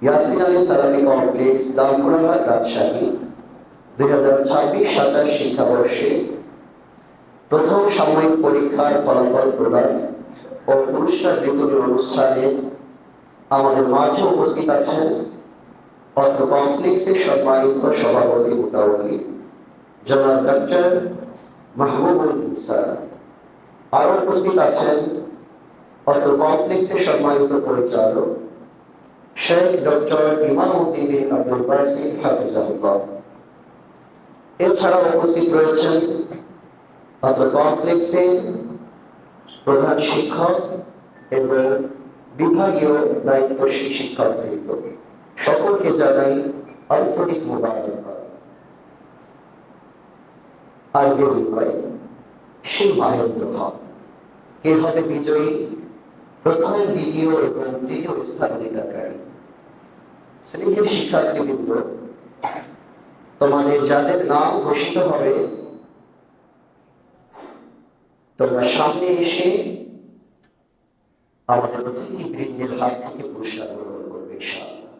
ইয়াসিন আলী সালাফি কমপ্লেক্স, দামপুরাহাট, রাজশাহী 2026-27 শিক্ষাবর্ষে প্রথম সাময়িক পরীক্ষার ফলাফল প্রদান ও পুরস্কার বিতরণ অনুষ্ঠানে আমাদের মাঝে উপস্থিত আছেন অত্র কমপ্লেক্সের সম্মানিত সভাপতি মোতাবলী জনাব ডক্টর মাহবুবুল ইনসান। আরও উপস্থিত আছেন অত্র কমপ্লেক্সের সম্মানিত পরিচালক শেখ ডক্টর ইমাম উদ্দিন বিন আব্দুল বাসিত হাফিজাহুল্লাহ। এছাড়াও উপস্থিত রয়েছেন অত্র কমপ্লেক্সের প্রধান শিক্ষক এবং বিভাগীয় দায়িত্বশীল শিক্ষকবৃন্দ। সকলকে জানাই আন্তরিক মোবারকবাদ। আর দেরি নয়, সেই মাহেন্দ্র ধন কে হবে বিজয়ী, প্রথম, দ্বিতীয় এবং তৃতীয় স্থান অধিকারী। শ্রেণীর শিক্ষার্থীবৃন্দ, তোমাদের যাদের নাম ঘোষিত হবে তোমরা সামনে এসে আমাদের অতিথি বৃন্দের হাত থেকে পুরস্কার গ্রহণ করবে ইনশাআল্লাহ।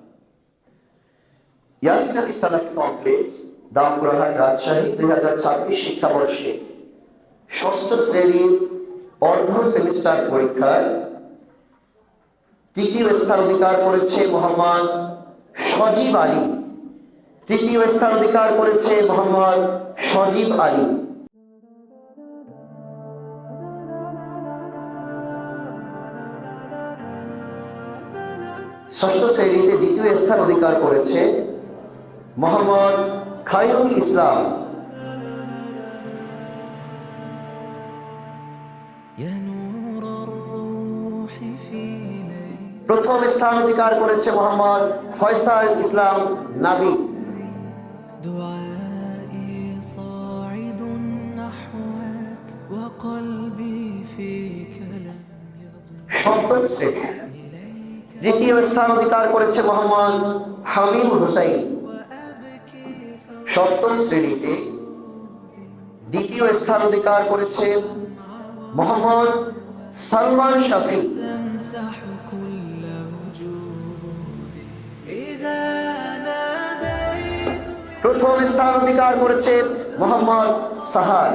ইয়াসিন আলী সালাফি কমপ্লেক্স, দামপুরাহাট, রাজশাহী 2026 শিক্ষাবর্ষে ষষ্ঠ শ্রেণীর অর্ধ সেমিস্টার পরীক্ষার তৃতীয় স্থান অধিকার করেছে মোহাম্মদ সজীব আলী। তৃতীয় স্থান অধিকার করেছে মোহাম্মদ সজীব আলী। ষষ্ঠ শ্রেণীতে দ্বিতীয় স্থান অধিকার করেছে মোহাম্মদ খায়রুল ইসলাম। প্রথম স্থান অধিকার করেছে মোহাম্মদ ফয়সাল ইসলাম নাবি। সপ্তম শ্রেণী তৃতীয় স্থান অধিকার করেছে মোহাম্মদ হামিম হুসাইন। সপ্তম শ্রেণীতে দ্বিতীয় স্থান অধিকার করেছে মোহাম্মদ সালমান শাফি। প্রথম স্থান অধিকার করেছে মোহাম্মদ সাহাল।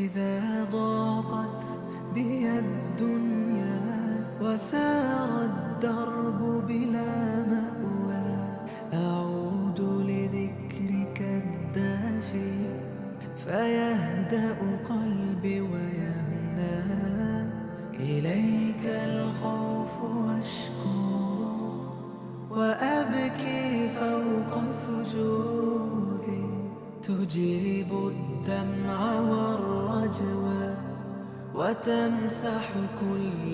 إذا ضاقت بي الدنيا وسار الدرب بلا مأوى أعود لذكرك الدافي فيهدأ قلبي ويهنى إليك الخوف واشكو وأبكي فوق سجودي تجيب الدمع والرجوى وتمسح كل